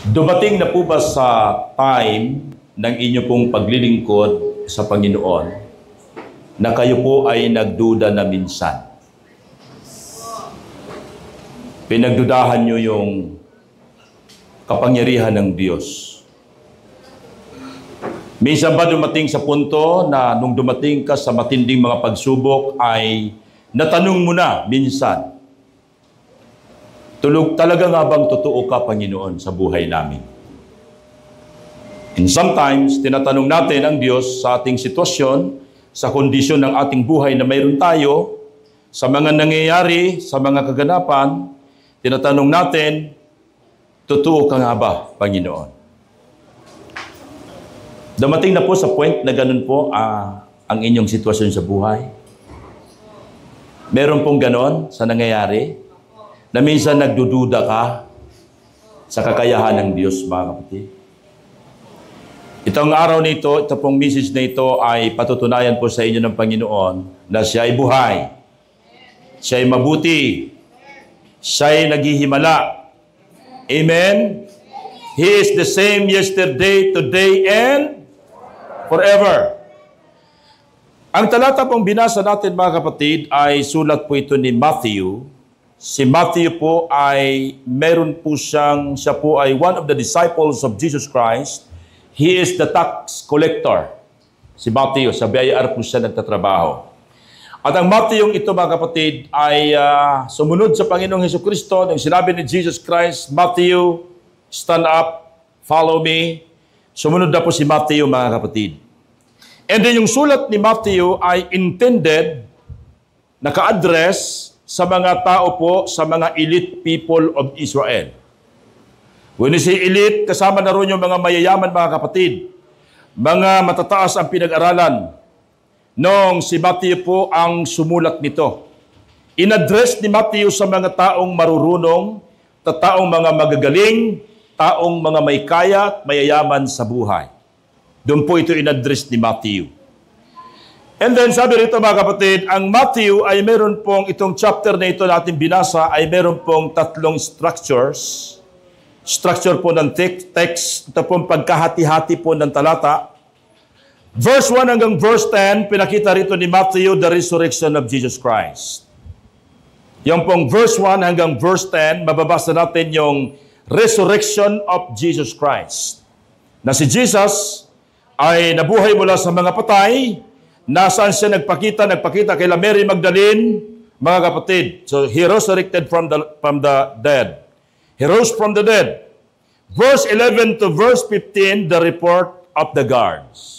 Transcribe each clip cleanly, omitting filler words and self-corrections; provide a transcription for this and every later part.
Dumating na po ba sa time ng inyo pong paglilingkod sa Panginoon na kayo po ay nagduda na minsan? Pinagdudahan nyo yung kapangyarihan ng Diyos. Minsan ba dumating sa punto na nung dumating ka sa matinding mga pagsubok ay natanong mo na minsan, talaga nga bang totoo ka, Panginoon, sa buhay namin? And sometimes, tinatanong natin ang Diyos sa ating sitwasyon, sa kondisyon ng ating buhay na mayroon tayo, sa mga nangyayari, sa mga kaganapan, tinatanong natin, totoo ka nga ba, Panginoon? Dumating na po sa point na ganun po ang inyong sitwasyon sa buhay. Meron pong ganon sa nangyayari, na minsan nagdududa ka sa kakayahan ng Diyos, mga kapatid. Itong araw nito, ito pong message na ito ay patutunayan po sa inyo ng Panginoon na siya ay buhay, siya ay mabuti, siya ay naghihimala. Amen? He is the same yesterday, today, and forever. Ang talata pong binasa natin, mga kapatid, ay sulat po ito ni Matthew. Si Matthew po ay meron po siya po ay one of the disciples of Jesus Christ. He is the tax collector. Si Matthew, sa BIR po siya nagtatrabaho. At ang Matthew ito, mga kapatid, ay sumunod sa Panginoong Hesukristo. Nang sinabi ni Jesus Christ, Matthew, stand up, follow me. Sumunod na po si Matthew, mga kapatid. And then yung sulat ni Matthew ay intended, naka-address sa mga tao po, sa mga elite people of Israel. When you say elite, kasama na rin yung mga mayayaman, mga kapatid. Mga matataas ang pinag-aralan. Nung si Matthew po ang sumulat nito. In-address ni Matthew sa mga taong marurunong, taong mga magagaling, taong mga may kaya at mayayaman sa buhay. Doon po ito in-address ni Matthew. And then sabi rito, mga kapatid, ang Matthew ay meron pong itong chapter na ito natin binasa ay meron pong tatlong structures. Structure po ng text, ito pong pagkahati-hati po ng talata. Verse 1 hanggang verse 10, pinakita rito ni Matthew the resurrection of Jesus Christ. Yung pong verse 1 hanggang verse 10, mababasa natin yung resurrection of Jesus Christ. Na si Jesus ay nabuhay mula sa mga patay. Nasaan siya nagpakita kay Mary Magdalene, mga kapatid. So, he resurrected from the dead. He rose from the dead. Verse 11 to verse 15, the report of the guards.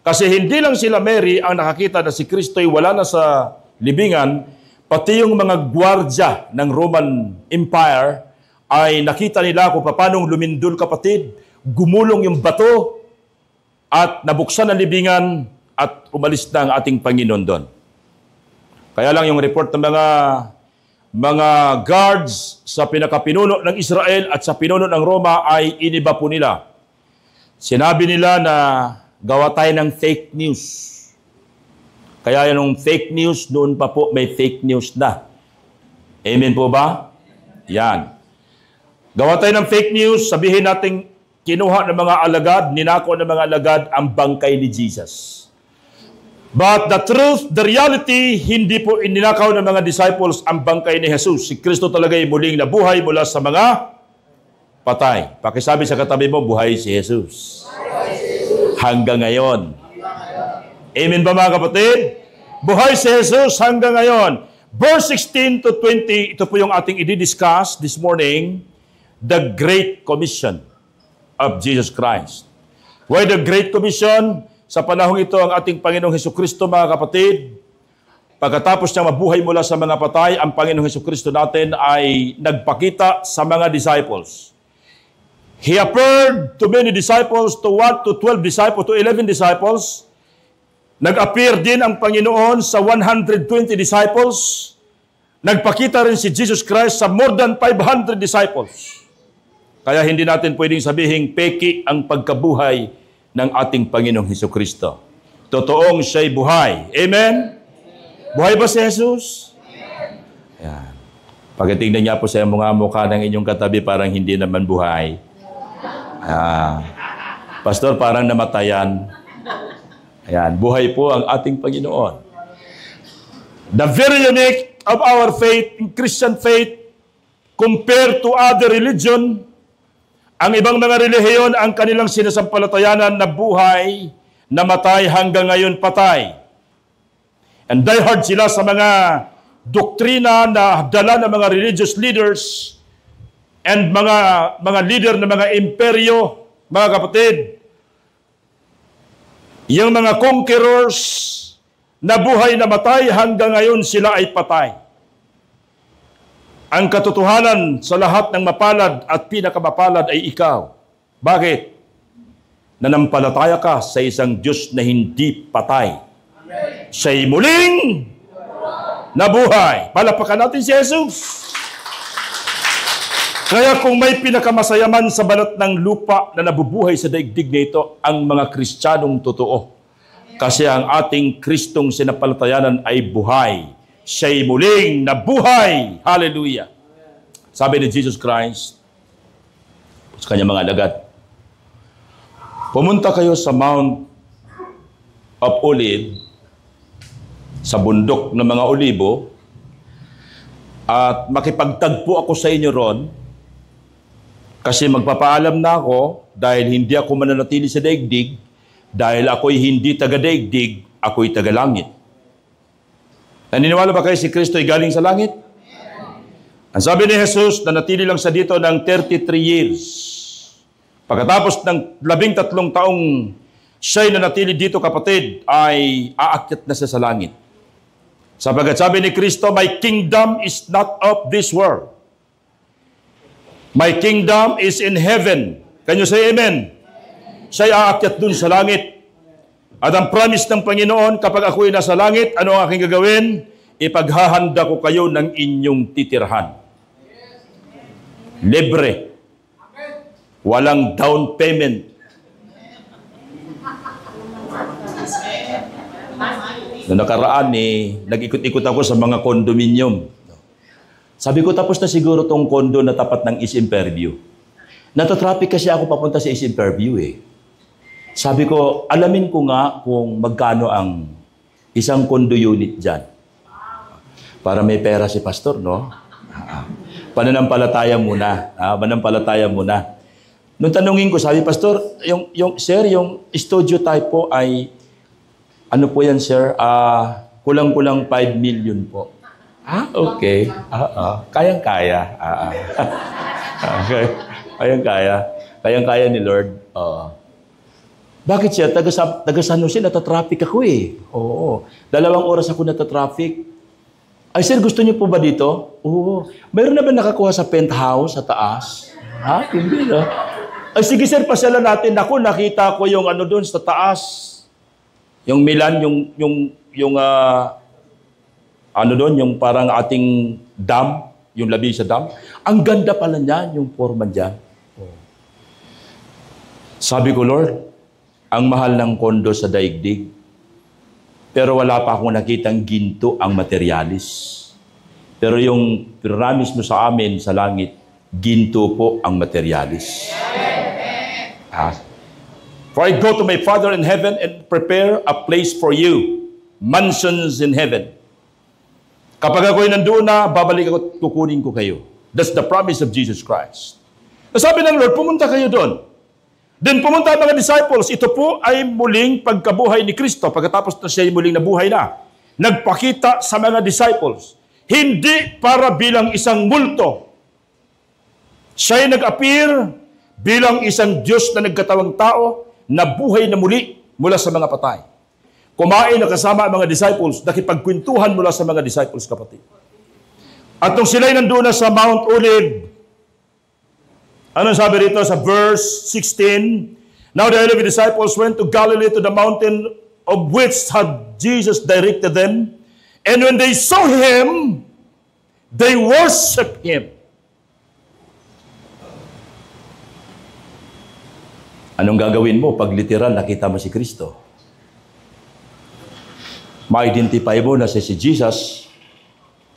Kasi hindi lang sila Mary ang nakakita na si Kristo ay wala na sa libingan, pati yung mga gwardya ng Roman Empire ay nakita nila kung paano lumindol, kapatid, gumulong yung bato at nabuksan ang libingan at umalis na ang ating Panginoon doon. Kaya lang yung report ng mga guards sa pinakapinuno ng Israel at sa pinuno ng Roma ay iniba po nila. Sinabi nila na gawa tayo ng fake news. Kaya yung fake news, noon pa po may fake news na. Amen po ba? Yan. Gawa tayo ng fake news, sabihin natin kinuha ng mga alagad, ninako ng mga alagad ang bangkay ni Jesus. But the truth, the reality, hindi po ininakaw ng mga disciples ang bangkay ni Jesus. Si Kristo talaga ay muling nabuhay mula sa mga patay. Pakisabi sa katabi mo, buhay si Jesus. Hanggang ngayon. Amen ba, mga kapatid? Buhay si Jesus hanggang ngayon. Verse 16 to 20, ito po yung ating i-discuss this morning, the Great Commission of Jesus Christ. Why the Great Commission? Sa panahong ito, ang ating Panginoong Hesukristo, mga kapatid, pagkatapos niya mabuhay mula sa mga patay, ang Panginoong Hesukristo natin ay nagpakita sa mga disciples. He appeared to many disciples, to 12 disciples, to 11 disciples. Nag-appear din ang Panginoon sa 120 disciples. Nagpakita rin si Jesus Christ sa more than 500 disciples. Kaya hindi natin pwedeng sabihin peki ang pagkabuhay ng ating Panginoong Hesukristo. Totoong siya'y buhay. Amen? Buhay ba si Jesus? Ayan. Pagkatingnan niya po sa mga mukha ng inyong katabi, parang hindi naman buhay. Pastor, parang namatayan. Ayan, buhay po ang ating Panginoon. The very unique of our faith, Christian faith, compared to other religion, ang ibang mga relihiyon, ang kanilang sinasampalatayanan na buhay, namatay hanggang ngayon patay. And diehard sila sa mga doktrina na dala ng mga religious leaders and mga leader ng mga imperyo, mga kapatid. Yung mga conquerors na buhay na matay hanggang ngayon sila ay patay. Ang katotohanan sa lahat ng mapalad at pinakamapalad ay ikaw. Bakit? Nanampalataya ka sa isang Diyos na hindi patay. Siya'y muling nabuhay. Palapakan natin si Jesus. Kaya kung may pinakamasayaman sa balat ng lupa na nabubuhay sa daigdig na ito, ang mga Kristiyanong totoo. Kasi ang ating Kristong sinampalatayanan ay buhay. Siya'y muling nabuhay. Hallelujah. Sabi ni Jesus Christ sa kanyang mga alagad, pumunta kayo sa Mount of Olive, sa bundok ng mga olibo, at makipagtagpo ako sa inyo ron, kasi magpapaalam na ako dahil hindi ako mananatili sa daigdig, dahil ako'y hindi taga-daigdig, ako'y taga-langit. Naniniwala ba kayo si Kristo ay galing sa langit? Ang sabi ni Jesus, nanatili lang sa dito ng 33 years. Pagkatapos ng 13 taong siya'y nanatili dito, kapatid, ay aakyat na siya sa langit. Sapagkat sabi ni Kristo, my kingdom is not of this world. My kingdom is in heaven. Can you say amen? Siya'y aakyat dun sa langit. At ang promise ng Panginoon, kapag ako'y nasa langit, ano ang aking gagawin? Ipaghahanda ko kayo ng inyong titirhan. Libre. Walang down payment. Noong nakaraan, nag-ikot-ikot ako sa mga condominium. Sabi ko, tapos na siguro tong condo na tapat ng East Imperview. Natatraffic kasi ako papunta sa East Imperview Sabi ko, alamin ko nga kung magkano ang isang condo unit dyan. Para may pera si pastor, no? Pananampalataya muna. Pananampalataya muna. Nung tanungin ko, sabi, pastor, sir, yung studio type po ay, ano po yan, sir? Kulang-kulang 5 million po. Okay. Kayang-kaya. Okay. Kayang-kaya. Kayang-kaya ni Lord. Bakit siya? Taga San Jose, natatraffic ako Oo. 2 oras ako natatraffic. Ay, sir, gusto niyo po ba dito? Oo. Mayroon na ba nakakuha sa penthouse sa taas? Hindi na. Ay, sige, sir, pasyalan natin. Ako, nakita ko yung ano doon sa taas. Yung Milan, ano doon, yung parang ating dam, yung labi sa dam. Ang ganda pala niya, yung forma niya. Sabi ko, Lord, ang mahal ng kondo sa daigdig, pero wala pa akong nakitang ginto ang materialis. Pero yung promise mo sa amin sa langit, ginto po ang materialis. For I go to my Father in heaven and prepare a place for you, mansions in heaven. Kapag ako'y nandoon na, babalik ako, tukunin ko kayo. That's the promise of Jesus Christ. Sabi ng Lord, pumunta kayo doon. Then pumunta ang mga disciples. Ito po ay muling pagkabuhay ni Kristo. Pagkatapos na siya ay muling nabuhay na. Nagpakita sa mga disciples. Hindi para bilang isang multo. Siya ay nag-appear bilang isang Diyos na nagkatawang tao na buhay na muli mula sa mga patay. Kumain na kasama ang mga disciples. Nakipagkwentuhan mula sa mga disciples, kapatid. At nung sila'y nandoon na sa Mount Olive, ano sabi rito sa verse 16? Now the 11 disciples went to Galilee to the mountain of which had Jesus directed them. And when they saw Him, they worshiped Him. Anong gagawin mo pag literal nakita mo si Kristo? Ma-identify mo na si Jesus.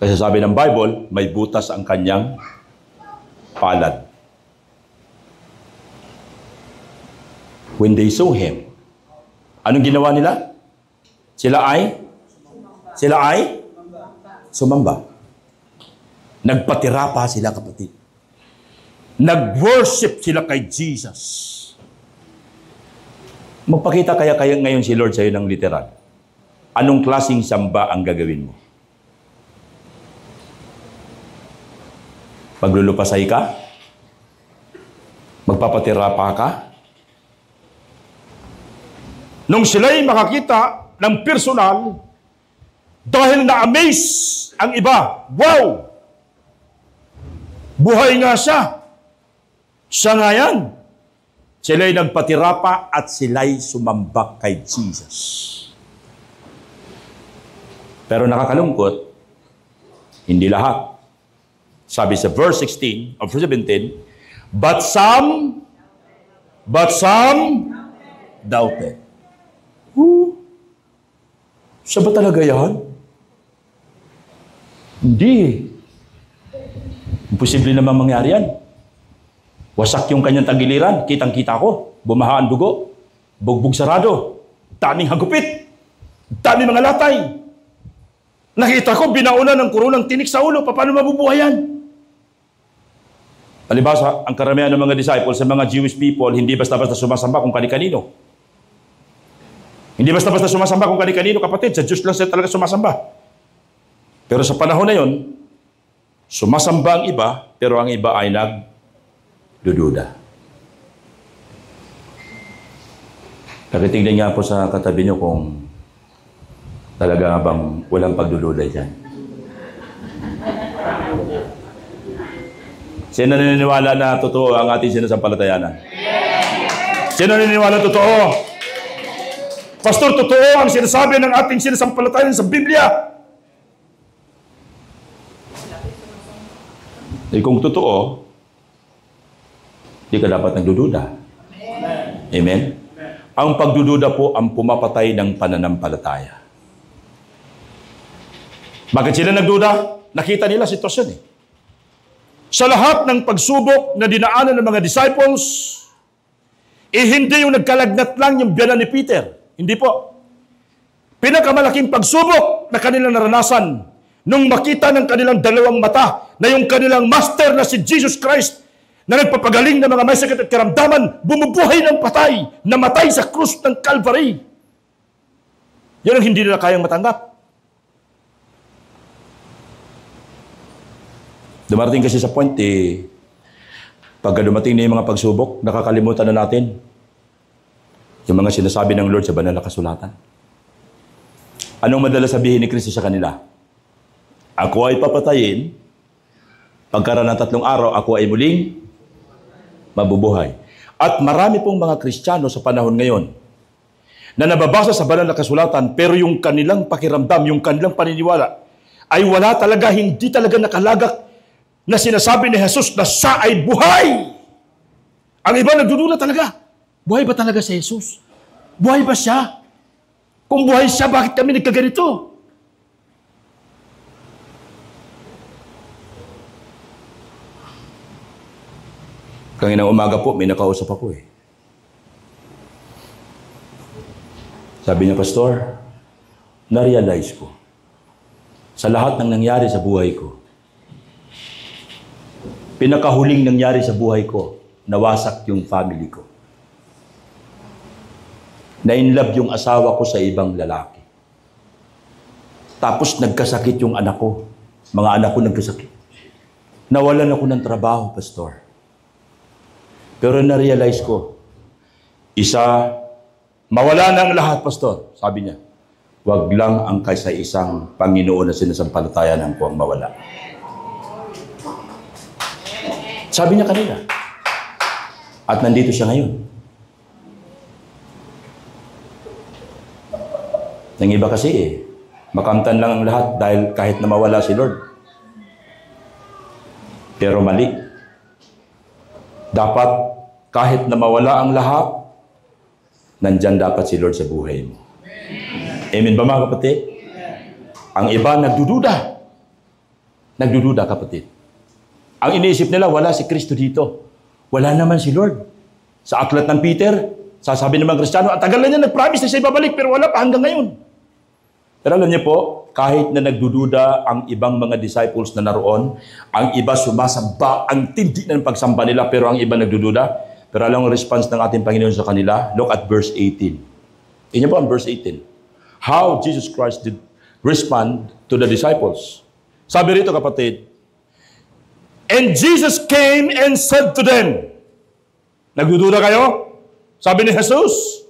Kasi sabi ng Bible, may butas ang kanyang palad. When they saw him, anong ginawa nila? Sila ay sumamba. Nagpatira pa sila, kapatid. Nag-worship sila kay Jesus. Magpakita kaya ngayon si Lord sa'yo ng literal. Anong klaseng samba ang gagawin mo? Maglulupasay ka? Magpapatira pa ka? Nung sila'y makakita ng personal, dahil na-amaze ang iba, wow! Buhay nga siya. Siya nga yan. Sila'y nagpatira pa at sila'y sumamba kay Jesus. Pero nakakalungkot, hindi lahat. Sabi sa verse 16 of 17, but some doubted. Siya ba talaga yan? Hindi. Imposible naman mangyari yan. Wasak yung kanyang tagiliran. Kitang-kita ko. Bumaha ang dugo. Bugbog sarado. Daming hagupit. Daming mga latay. Nakita ko, binauna ng kurunang tinik sa ulo. Paano mabubuhay yan? Palibhasa, ang karamihan ng mga disciples sa mga Jewish people, hindi basta-basta sumasamba kung kani-kanino. Hindi basta-basta sumasamba kung kani-kanino, kapatid. Sa Diyos lang sila talaga sumasamba. Pero sa panahon na yon, sumasamba ang iba, pero ang iba ay nagdududa. Nakitingnan nga po sa katabi niyo kung talaga bang walang pagdududa dyan. Sino naniniwala na totoo ang ating sinasampalatayanan? Sino naniniwala totoo? Pastor, totoo ang sinasabi ng ating sinasampalatayanan sa Biblia. Eh kung totoo, di ka dapat nagdududa. Amen? Ang pagdududa po ang pumapatay ng pananampalataya. Bakit sila nagduda? Nakita nila sitwasyon eh. Sa lahat ng pagsubok na dinaanan ng mga disciples, hindi yung nagkalagnat lang yung biyanan ni Peter. Hindi po. Pinakamalaking pagsubok na kanilang naranasan nung makita ng kanilang dalawang mata na yung kanilang master na si Jesus Christ na nagpapagaling ng mga may sakit at karamdaman, bumubuhay ng patay, namatay sa krus ng Calvary. Yan ang hindi nila kayang matanggap. Dumarating kasi sa point pagka dumating na yung mga pagsubok, nakakalimutan na natin yung mga sinasabi ng Lord sa banal na kasulatan. Anong madalas sabihin ni Kristo sa kanila? Ako ay papatayin, pagkaraan ng 3 araw, ako ay muling mabubuhay. At marami pong mga Kristiyano sa panahon ngayon na nababasa sa banal na kasulatan, pero yung kanilang pakiramdam, yung kanilang paniniwala, ay wala talaga, hindi talaga nakalagak na sinasabi ni Jesus na siya ay buhay. Ang iba nagdudula talaga. Buhay ba talaga si Jesus? Buhay ba siya? Kung buhay siya, bakit kami nagkaganito? Kanginang umaga po, may nakausap ako eh. Sabi niya, Pastor, na-realize ko sa lahat ng nangyari sa buhay ko, pinakahuling nangyari sa buhay ko, nawasak yung family ko. Na-inlove yung asawa ko sa ibang lalaki. Tapos nagkasakit yung anak ko. Mga anak ko nagkasakit. Nawalan ako ng trabaho, Pastor. Pero na-realize ko, mawala na ang lahat, Pastor. Sabi niya, wag lang ang kaysa isang Panginoon na sinasampalatayanan ko ang mawala. Sabi niya kanina. At nandito siya ngayon. Nang iba kasi makamtan lang ang lahat dahil kahit na mawala si Lord. Pero mali. Dapat kahit na mawala ang lahat, nandyan dapat si Lord sa buhay mo. Amen ba mga kapatid? Ang iba nagdududa. Nagdududa, kapatid. Ang iniisip nila, wala si Kristo dito. Wala naman si Lord. Sa aklat ng Peter, Sasabi ng mga Kristiyano, ang tagal na niya nag-promise na siya babalik, pero wala pa hanggang ngayon. Pero alam niyo po, kahit na nagdududa ang ibang mga disciples na naroon, ang iba sumasamba, ang tindi ng pagsamba nila, pero ang iba nagdududa. Pero alam ang response ng ating Panginoon sa kanila? Look at verse 18. Inyo po ang verse 18. How Jesus Christ did respond to the disciples. Sabi rito kapatid, and Jesus came and said to them, nagdududa kayo? Sabi ni Jesus,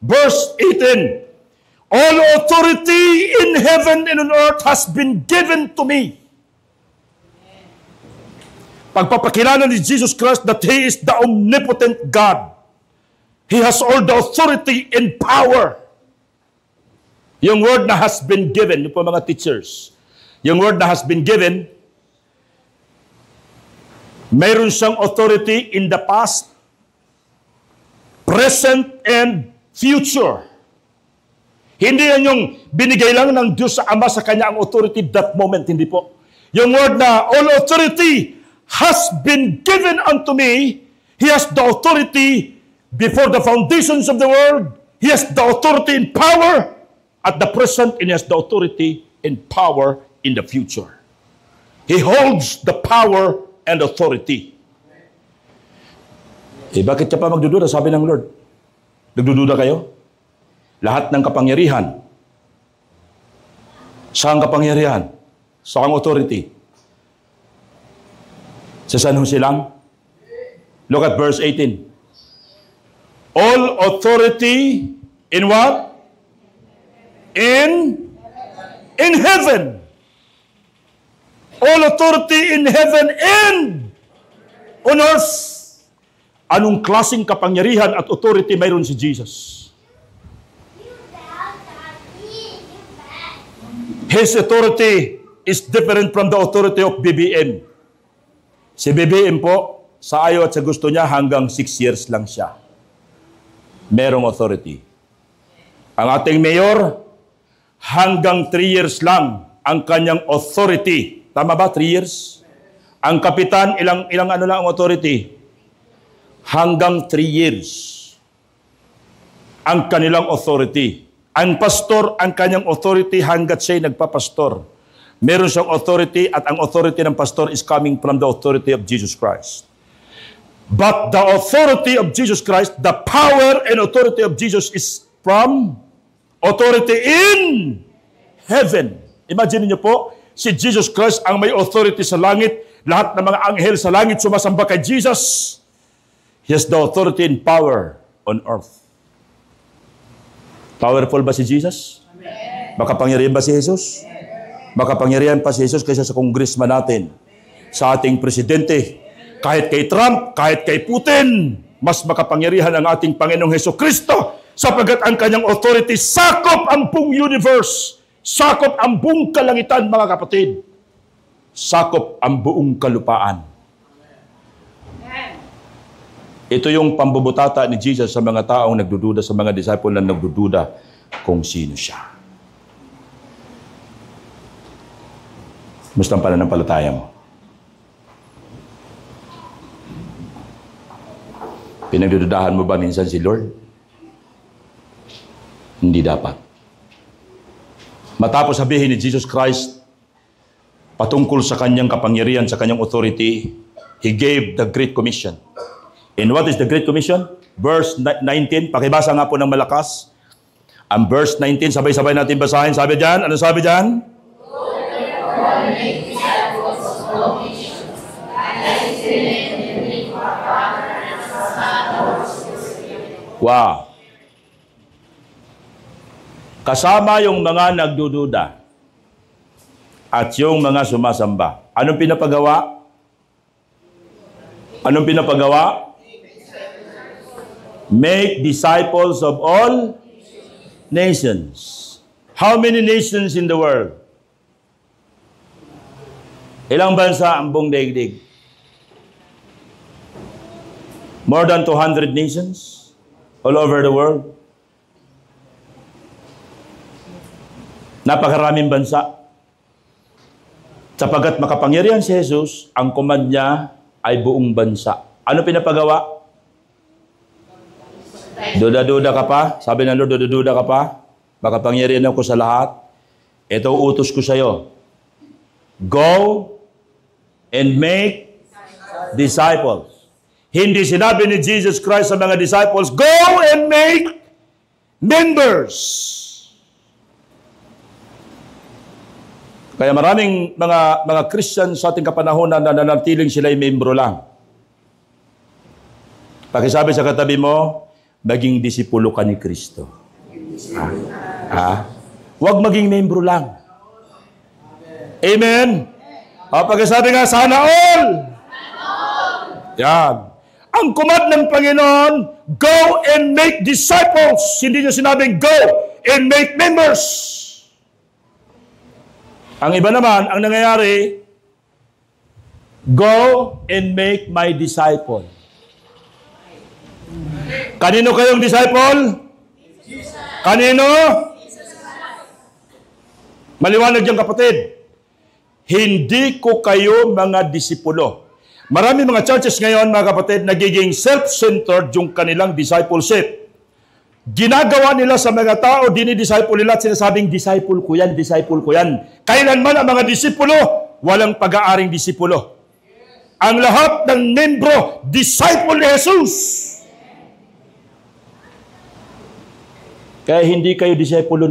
verse 18, all authority in heaven and on earth has been given to me. Pagpapakilala ni Jesus Christ that He is the omnipotent God. He has all the authority and power. Yung word na has been given, yung po mga teachers, yung word na has been given, mayroon siyang authority in the past, present, and future. Hindi yan yung binigay lang ng Diyos sa Ama sa Kanya ang authority that moment, hindi po. Yung word na all authority has been given unto me, He has the authority before the foundations of the world, He has the authority and power at the present, and He has the authority and power in the future. He holds the power and authority. Bakit siya pa magdududa? Sabi ng Lord. Nagdududa kayo? Lahat ng kapangyarihan. Saan kapangyarihan? Saan authority? Sa San Jose lang? Look at verse 18. All authority in what? In heaven. All authority in heaven and on earth. Anong klaseng kapangyarihan at authority mayroon si Jesus? His authority is different from the authority of BBM. Si BBM po, sa ayaw at sa gusto niya, hanggang 6 years lang siya. Merong authority. Ang ating mayor, hanggang 3 years lang ang kanyang authority. Tama ba? 3 years? Ang kapitan, ilang ano lang ang authority? Hanggang 3 years. Ang kanilang authority. Ang pastor, ang kanyang authority hanggat siya'y nagpapastor. Meron siyang authority at ang authority ng pastor is coming from the authority of Jesus Christ. But the authority of Jesus Christ, the power and authority of Jesus is from authority in heaven. Imagine niyo po, si Jesus Christ ang may authority sa langit. Lahat ng mga anghel sa langit sumasamba kay Jesus. He has the authority and power on earth. Powerful ba si Jesus? Amen. Makapangyarihan ba si Jesus? Amen. Makapangyarihan pa si Jesus kaysa sa congressman natin, sa ating presidente. Kahit kay Trump, kahit kay Putin, mas makapangyarihan ang ating Panginoong Hesukristo sapagkat ang kanyang authority sakop ang buong universe, sakop ang buong kalangitan, mga kapatid. Sakop ang buong kalupaan. Ito yung pambubutata ni Jesus sa mga taong nagdududa, sa mga disciple na nagdududa kung sino siya. Musta ang pananampalataya mo? Pinagdududahan mo ba minsan si Lord? Hindi dapat. Matapos sabihin ni Jesus Christ patungkol sa kanyang kapangyarihan, sa kanyang authority, He gave the Great Commission. And what is the Great Commission? Verse 19, pakibasa nga po ng malakas. Ang verse 19, sabay-sabay natin basahin. Sabi dyan, ano sabi dyan? Wow. Kasama yung mga nagdududa at yung mga sumasamba. Anong pinapagawa? Anong pinapagawa? Make disciples of all nations. How many nations in the world? Ilang bansa ang buong daigdig? More than 200 nations all over the world. Napakaraming bansa. Sapagat makapangyarihan si Jesus, ang command niya ay buong bansa. Ano pinapagawa? Duda-duda ka pa? Sabi ng Lord, duda-duda ka pa? Makapangyarihan ako sa lahat. Ito utos ko sa iyo. Go and make disciples. Hindi sinabi ni Jesus Christ sa mga disciples, go and make members. Kaya maraming mga Christian sa ating kapanahonan na nanatiling sila ay membro lang. Pakisabi sa katabi mo, maging disipulo ka ni Kristo. Huwag maging membro lang. Amen? Pakisabi nga, sana all. Yan. Ang command ng Panginoon, go and make disciples. Hindi niyo sinabing, go and make members. Ang iba naman, ang nangyayari, go and make my disciple. Kanino kayong disciple? Kanino? Maliwanag yung kapatid. Hindi ko kayo mga disipulo. Marami mga churches ngayon, mga kapatid, nagiging self-centered yung kanilang discipleship. Ginagawa nila sa mga tao, dinidisciple nila at sinasabing, disciple ko yan, disciple ko yan. Kailanman ang mga disipulo, walang pag-aaring disipulo. Ang lahat ng membro, disciple ni Jesus. Kaya hindi kayo disciple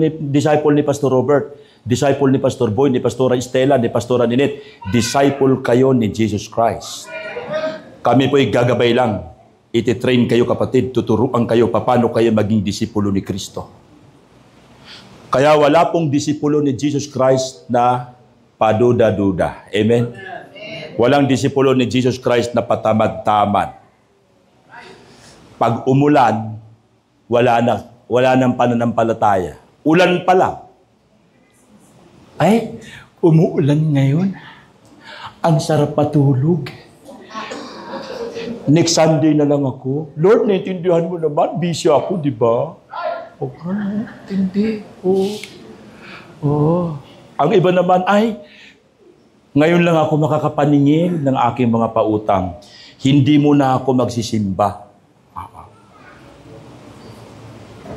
ni Pastor Robert, disciple ni Pastor Boy, ni Pastora Estela, ni Pastora Ninette. Disciple kayo ni Jesus Christ. Kami po'y gagabay lang. Iti-train kayo kapatid, tuturuan kayo paano kayo maging disipulo ni Kristo. Kaya wala pong disipulo ni Jesus Christ na paduda-duda. Amen? Walang disipulo ni Jesus Christ na patamad-tamad. Pag umulan, wala nang pananampalataya. Ulan pa lang. Ay, umuulan ngayon. Ang sarap patulog. Next Sunday na lang ako. Lord, naintindihan mo naman. Busy ako, di ba? Hindi. Ang iba naman, ay, ngayon lang ako makakapaningin ng aking mga pautang. Hindi mo na ako magsisimba.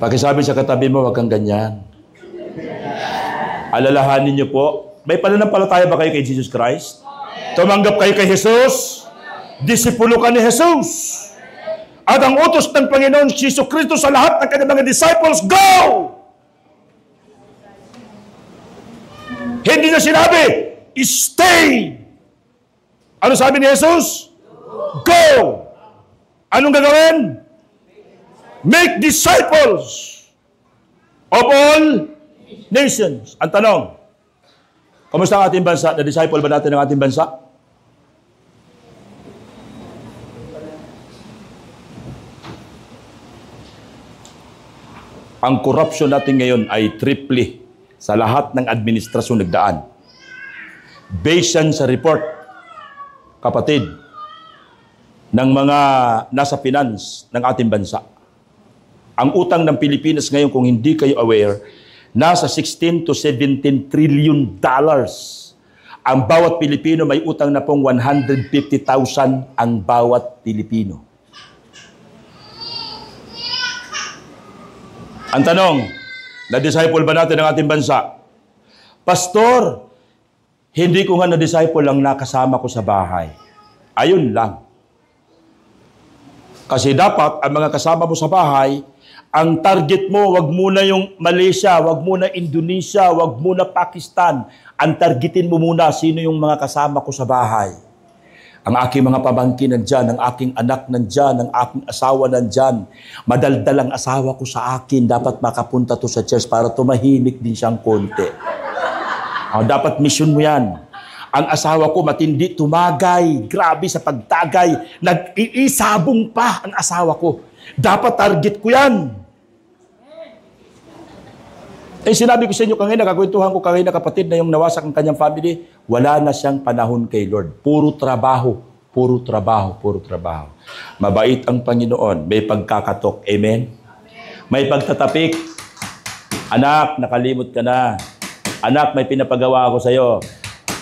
Pakisabi sa katabi mo, wag kang ganyan. Alalahanin niyo po, may pananampalataya ba kayo kay Jesus Christ? Tumanggap kayo kay Jesus? Disipulo ka ni Jesus. At ang utos ng Panginoon Jesus Kristo sa lahat ng kanyang mga disciples, go! Hindi na sinabi, stay! Ano sabi ni Jesus? Go! Anong gagawin? Make disciples of all nations. Ang tanong, kamusta ang ating bansa? Na-disciple ba natin ang ating bansa? Ang corruption natin ngayon ay triple sa lahat ng administrasyon nagdaan. Based yan sa report, kapatid, ng mga nasa finance ng ating bansa. Ang utang ng Pilipinas ngayon, kung hindi kayo aware, nasa 16 to 17 trillion dollars. Ang bawat Pilipino may utang na pong 150,000 ang bawat Pilipino. Ang tanong, na-disciple ba natin ang ating bansa? Pastor, hindi ko nga na-disciple ang nakasama ko sa bahay. Ayun lang. Kasi dapat ang mga kasama mo sa bahay, ang target mo, wag muna yung Malaysia, wag muna Indonesia, wag muna Pakistan. Ang targetin mo muna, sino yung mga kasama ko sa bahay. Ang aking mga pamangkin nandyan, ang aking anak nandyan, ang aking asawa nandyan. Madaldal ang asawa ko sa akin, dapat makapunta to sa church para tumahimik din siyang konti. Dapat mission mo yan. Ang asawa ko matindi, tumagay, grabe sa pagtagay, nag-iisabong pa ang asawa ko. Dapat target ko yan. Sinabi ko sa inyo kanina, kakwentuhan ko kanina kapatid na yung nawasak ang kanyang family, wala na siyang panahon kay Lord. Puro trabaho, puro trabaho, puro trabaho. Mabait ang Panginoon, may pagkakatok. Amen? May pagtatapik. Anak, nakalimot ka na. Anak, may pinapagawa ako sa iyo.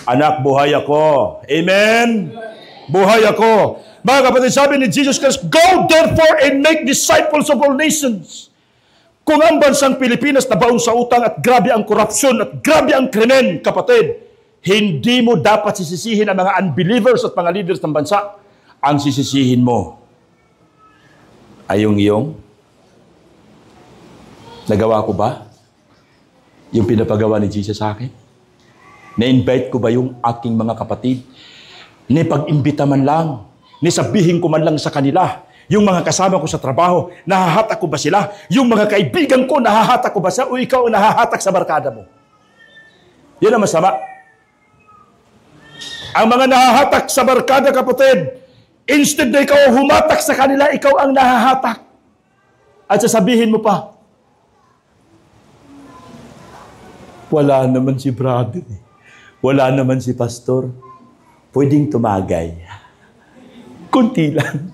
Anak, buhay ako. Amen? Buhay ako. Mga kapatid, sabi ni Jesus Christ, "Go therefore and make disciples of all nations." Kung ang bansang Pilipinas nabaon sa utang at grabe ang korupsyon at grabe ang krimen, kapatid, hindi mo dapat sisisihin ang mga unbelievers at mga leaders ng bansa. Ang sisisihin mo ay yung iyong nagawa ko ba? Yung pinapagawa ni Jesus sa akin? Na-invite ko ba yung aking mga kapatid? Pag-imbita man lang, sabihin ko man lang sa kanila, yung mga kasama ko sa trabaho, nahahatak ko ba sila? Yung mga kaibigan ko, nahahatak ko ba sila? O ikaw nahahatak sa barkada mo? Yan ang masama. Ang mga nahahatak sa barkada, kapatid, instead na ikaw humatak sa kanila, ikaw ang nahahatak. At sasabihin mo pa, wala naman si brother. Wala naman si pastor. Pwedeng tumagay. Kunti lang.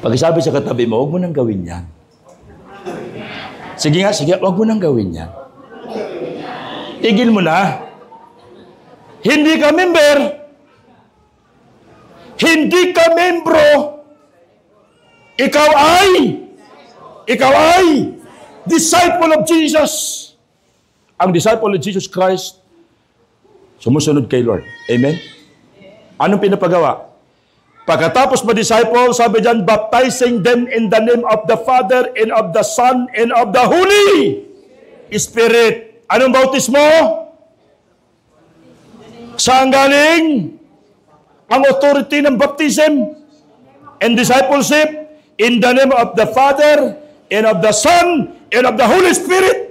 Pagkasabi sa katabi mo, huwag mo nang gawin yan. Sige, huwag mo nang gawin yan. Tigil mo na. Hindi ka member. Hindi ka membro. Ikaw ay disciple of Jesus. Ang disciple of Jesus Christ, sumusunod kay Lord. Amen? Anong pinapagawa? Pagkatapos ma-disciple, sabi dyan, baptizing them in the name of the Father and of the Son and of the Holy Spirit. Anong bautismo? Saan galing? Ang authority ng baptism and discipleship in the name of the Father and of the Son and of the Holy Spirit.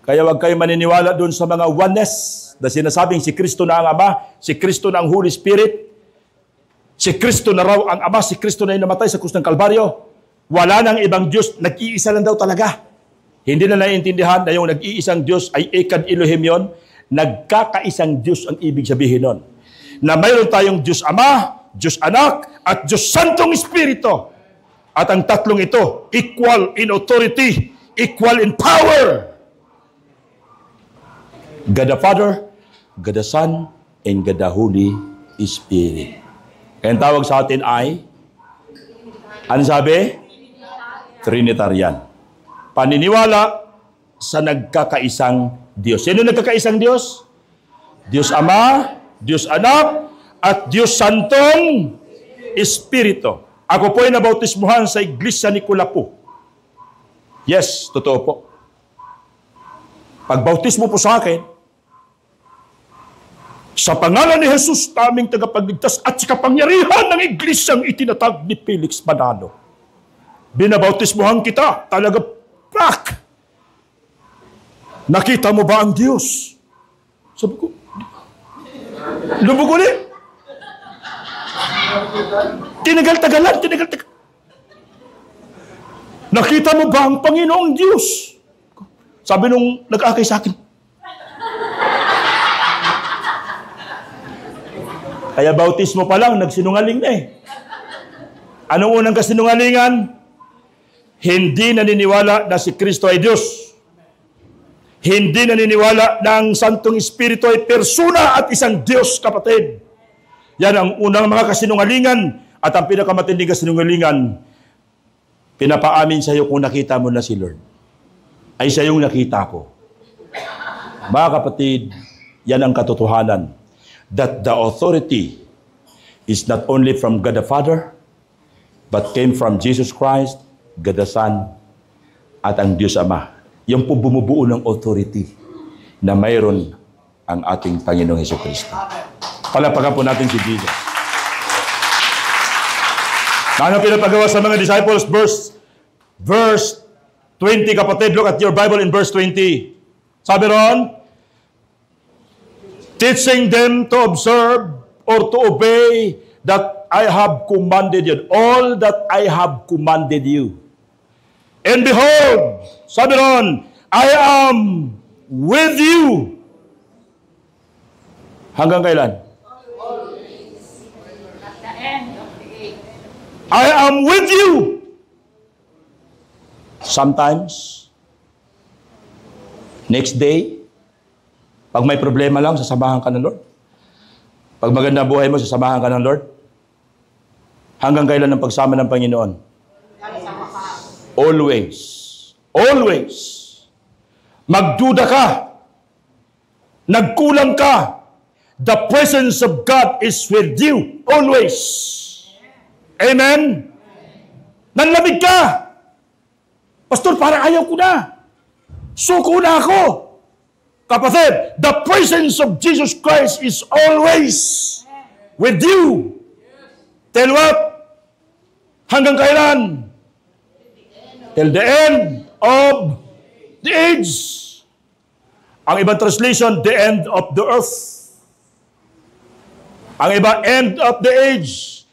Kaya wag kayo maniniwala doon sa mga oneness na sinasabing si Kristo na ang Ama, si Kristo na ang Holy Spirit, si Kristo na raw ang Ama, si Kristo na yung namatay sa krus ng Kalbaryo. Wala nang ibang Diyos, nag-iisa lang daw talaga. Hindi na naiintindihan na yung nag-iisang Diyos ay Echad Elohim yon. Nagkakaisang Diyos ang ibig sabihin nun. Na mayroon tayong Diyos Ama, Diyos Anak, at Diyos Santong Espiritu. At ang tatlong ito, equal in authority, equal in power. God the Father, God the Son, and God the Holy Spirit. Kaya ang tawag sa atin ay, ano sabi? Trinitarian. Paniniwala sa nagkakaisang Diyos. Sino nagkakaisang Diyos? Diyos Ama, Diyos Anak, at Diyos Santong Espiritu. Ako po ay nabautismuhan sa Iglesia ni Kulapo. Yes, totoo po. Pagbautismo po sa akin, sa pangalan ni Jesus, naming tagapagligtas at sa kapangyarihan ng Iglesyang itinatag ni Felix Manalo. Binabautismuhan kita, talaga, pak! Nakita mo ba ang Diyos? Sabi ko, lubog ulit. Tinagal-tagalan. Nakita mo ba ang Panginoong Diyos? Sabi nung nag-akay sa akin. Kaya bautismo pa lang, nagsinungaling na eh. Anong unang kasinungalingan? Hindi naniniwala na si Kristo ay Diyos. Hindi naniniwala na ang Santong Espiritu ay persona at isang Diyos, kapatid. Yan ang unang mga kasinungalingan. At ang pinakamatinding kasinungalingan, pinapaamin sa iyo kung nakita mo na si Lord. Ay siya yung nakita ko. Mga kapatid, yan ang katotohanan. That the authority is not only from God the Father, but came from Jesus Christ, God the Son, at ang Diyos Ama. Yan po bumubuo ng authority na mayroon ang ating Panginoong Jesucristo. Palapakan po natin si Jesus. Ano pinapagawa sa mga disciples? Verse 20, kapatid. Look at your Bible in verse 20. Sabi ron, teaching them to observe or to obey that I have commanded you. All that I have commanded you. And behold, sabi ron, I am with you. Hanggang kailan? I am with you. Sometimes, next day, pag may problema lang, sasamahan ka ng Lord. Pag maganda buhay mo, sasamahan ka ng Lord? Hanggang kailan ang pagsama ng Panginoon? Always. Always. Magduda ka. Nagkulang ka. The presence of God is with you. Always. Amen? Nanlamig ka. Pastor, parang ayaw ko na. Suko na ako. Kapatid, the presence of Jesus Christ is always with you. Till what? Hanggang kailan? Till the end of the age. Ang ibang translation, the end of the earth. Ang iba, end of the age.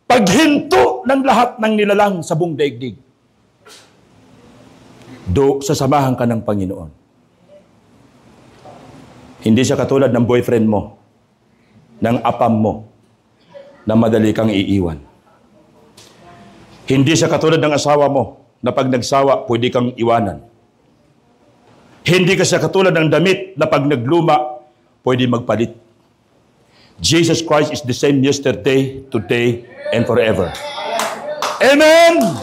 Paghinto ng lahat ng nilalang sa buong daigdig. Sasamahan ka ng Panginoon. Hindi siya katulad ng boyfriend mo, ng apam mo, na madali kang iiwan. Hindi siya katulad ng asawa mo, na pag nagsawa, pwede kang iwanan. Hindi ka siya katulad ng damit, na pag nagluma, pwede magpalit. Jesus Christ is the same yesterday, today, and forever. Amen!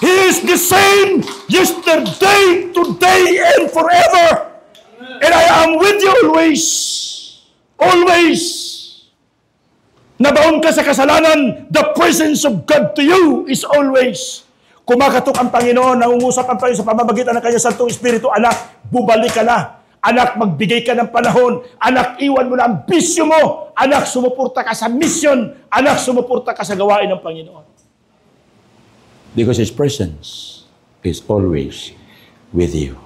He is the same yesterday, today, and forever. And I am with you always. Always. Nabaon ka sa kasalanan, the presence of God to you is always. Kumakatok ang Panginoon, nangungusap ang Panginoon sa pamamagitan ng kanyang Santong Espiritu. Anak, bubalik ka na. Anak, magbigay ka ng panahon. Anak, iwan mo na ang bisyo mo. Anak, sumuporta ka sa mission. Anak, sumuporta ka sa gawain ng Panginoon. Because His presence is always with you.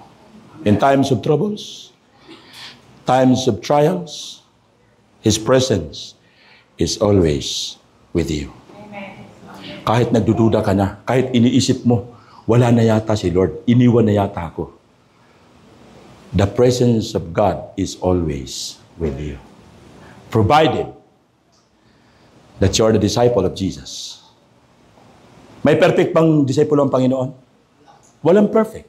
In times of troubles, times of trials, His presence is always with you. Amen. Kahit nagdududa ka na, kahit iniisip mo, wala na yata si Lord, iniwan na yata ako. The presence of God is always with you. Provided that you are the disciple of Jesus. May perfect bang disciple ang Panginoon? Walang perfect.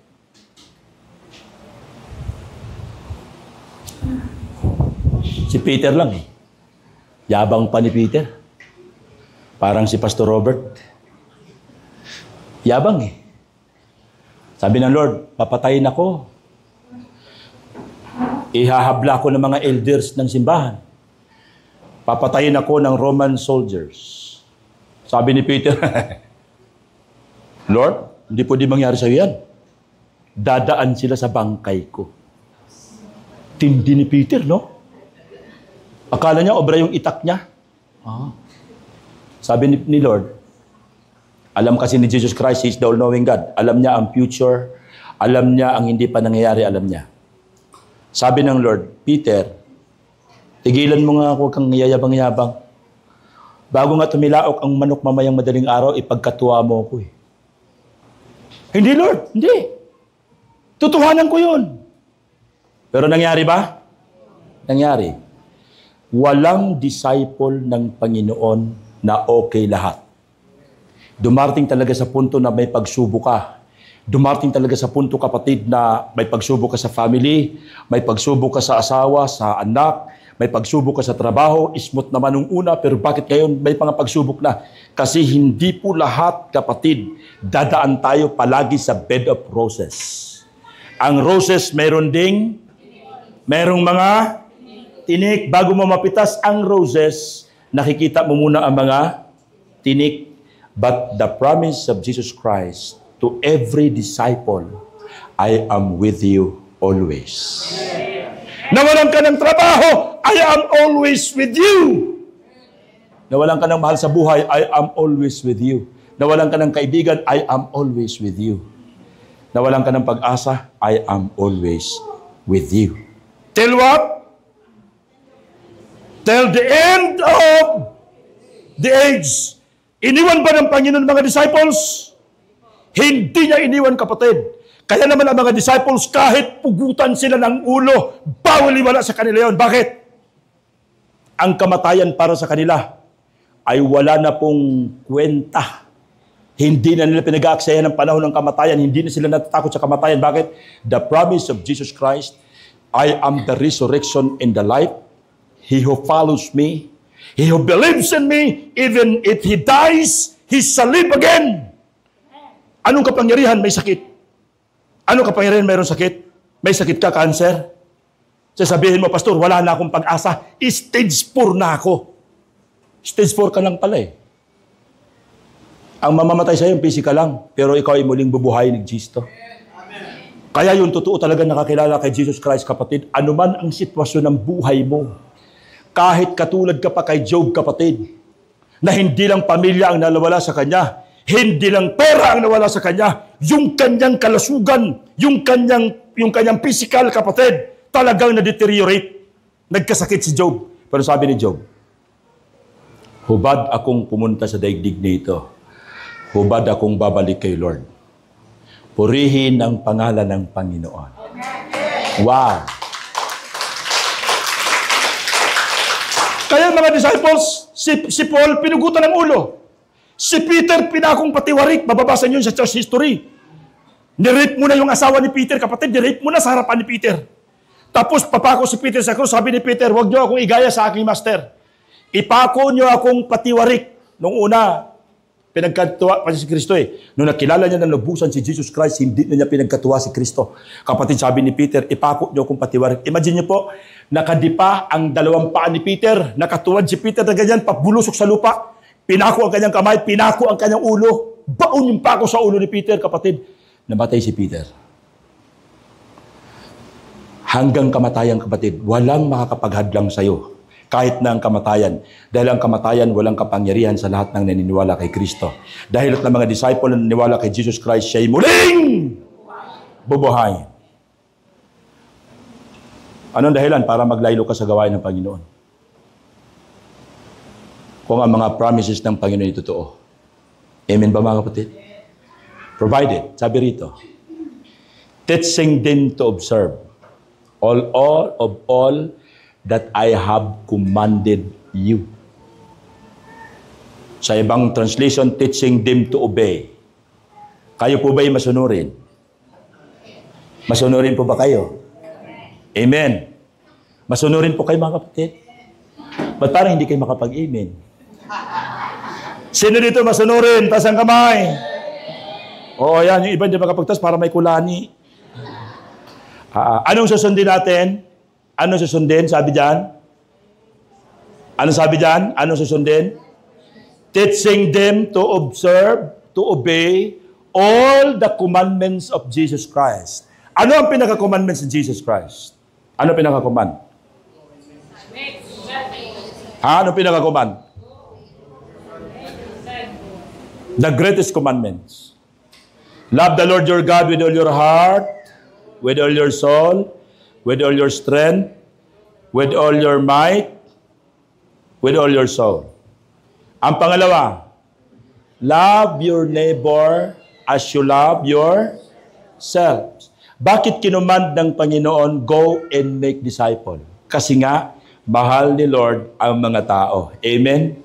Si Peter lang eh. Yabang pa ni Peter. Parang si Pastor Robert. Yabang eh. Sabi ng Lord, papatayin ako. Ihahabla ko ng mga elders ng simbahan. Papatayin ako ng Roman soldiers. Sabi ni Peter, Lord, hindi pwede mangyari sa yan. Dadaan sila sa bangkay ko. Tindi ni Peter, no? Akala niya, obra yung itak niya. Sabi ni Lord, alam kasi ni Jesus Christ, He is the all-knowing God. Alam niya ang future, alam niya ang hindi pa nangyayari, alam niya. Sabi ng Lord, Peter, tigilan mo nga, huwag kang yayabang-yabang. Bago nga tumilaok ang manok mamayang madaling araw, ipagkatuwa mo ko eh. Hindi, Lord, hindi. Tutuhanan ko yun. Pero nangyari ba? Nangyari. Walang disciple ng Panginoon na okay lahat. Dumarating talaga sa punto na may pagsubok ka. Dumarating talaga sa punto, kapatid, na may pagsubok ka sa family, may pagsubok ka sa asawa, sa anak, may pagsubok ka sa trabaho. Smooth naman nung una, pero bakit ngayon may mga pagsubok na? Kasi hindi po lahat, kapatid, dadaan tayo palagi sa bed of roses. Ang roses, merong mga tinik. Bago mo mapitas ang roses, nakikita mo muna ang mga tinik. But the promise of Jesus Christ to every disciple, I am with you always. Nawalan ka ng trabaho, I am always with you. Nawalan ka ng mahal sa buhay, I am always with you. Nawalan ka ng kaibigan, I am always with you. Nawalan ka ng pag-asa, I am always with you. Till what? Till the end of the age. Iniwan ba ng Panginoon mga disciples? Hindi niya iniwan, kapatid. Kaya naman ang mga disciples, kahit pugutan sila ng ulo, bawal iwala sa kanila yon. Bakit? Ang kamatayan para sa kanila ay wala na pong kwenta. Hindi na nila pinag-aaksayan ng panahon ng kamatayan. Hindi na sila natatakot sa kamatayan. Bakit? The promise of Jesus Christ, I am the resurrection and the life. he who follows me, he who believes in me, even if he dies, he shall live again. Anong kapangyarihan? May sakit. Anong kapangyarihan? Mayroong sakit? May sakit ka, cancer? Sasabihin mo, Pastor, wala na akong pag-asa. Stage 4 na ako. Stage 4 ka lang pala eh. Ang mamamatay sa'yo, physical lang. Pero ikaw ay muling bubuhay ni Kristo. Kaya yung totoo talaga nakakilala kay Jesus Christ, kapatid, anuman ang sitwasyon ng buhay mo, kahit katulad ka pa kay Job, kapatid, na hindi lang pamilya ang nawala sa kanya, hindi lang pera ang nawala sa kanya, yung kanyang kalasugan, yung kanyang physical, kapatid, talagang na-deteriorate. Nagkasakit si Job. Pero sabi ni Job, hubad akong pumunta sa daigdig nito. Hubad akong babalik kay Lord. Purihin ang pangalan ng Panginoon. Wow! Kaya mga disciples, si Paul pinugutan ng ulo. Si Peter pinakong patiwarik. Mababasa niyo sa church history. Nirape mo na yung asawa ni Peter, kapatid. Nirape mo na sa harapan ni Peter. Tapos papako si Peter sa krus. Sabi ni Peter, huwag niyo akong igaya sa aking master. Ipako niyo akong patiwarik. Nung una, pinagkatuwa pa si Kristo eh. Nung nakilala niya na nabusan si Jesus Christ, hindi na niya pinagkatuwa si Kristo. Kapatid, sabi ni Peter, ipako niyo akong patiwarik. Imagine niyo po, nakadipa ang dalawang paa ni Peter. Nakatuwad si Peter na ganyan, pabulusok sa lupa. Pinako ang kanyang kamay, pinako ang kanyang ulo. Baon yung pako sa ulo ni Peter, kapatid. Namatay si Peter. Hanggang kamatayan, kapatid, walang makakapaghadlang sa'yo. Kahit na ang kamatayan. Dahil ang kamatayan, walang kapangyarihan sa lahat ng naniniwala kay Kristo. Dahil at ng mga disciple na naniniwala kay Jesus Christ, siya'y muling bubuhayin. Anong dahilan? Para maglaylo ka sa gawain ng Panginoon. Kung ang mga promises ng Panginoon ay totoo. Amen ba mga kapatid? Provided, sabi rito, teaching them to observe all that I have commanded you. Sa ibang translation, teaching them to obey. Kayo po ba'y masunurin? Masunurin po ba kayo? Amen. Masunurin po kayo mga kapatid? Ba't parang hindi kayo makapag-amen? Sino dito masunurin? Taas ang kamay. Oo, yan. Yung iba hindi makapagtas para may kulani. Anong susundin natin? Ano susundin? Sabi dyan? Ano sabi dyan? Ano susundin? Teaching them to observe, to obey all the commandments of Jesus Christ. Ano ang pinaka-commandments ni Jesus Christ? Ano pinaka-command? Ano pinaka-command? The greatest commandments. Love the Lord your God with all your heart, with all your soul, with all your strength, with all your might, with all your soul. Ang pangalawa, love your neighbor as you love yourself. Bakit kinumand ng Panginoon, go and make disciple? Kasi nga, mahal ni Lord ang mga tao. Amen?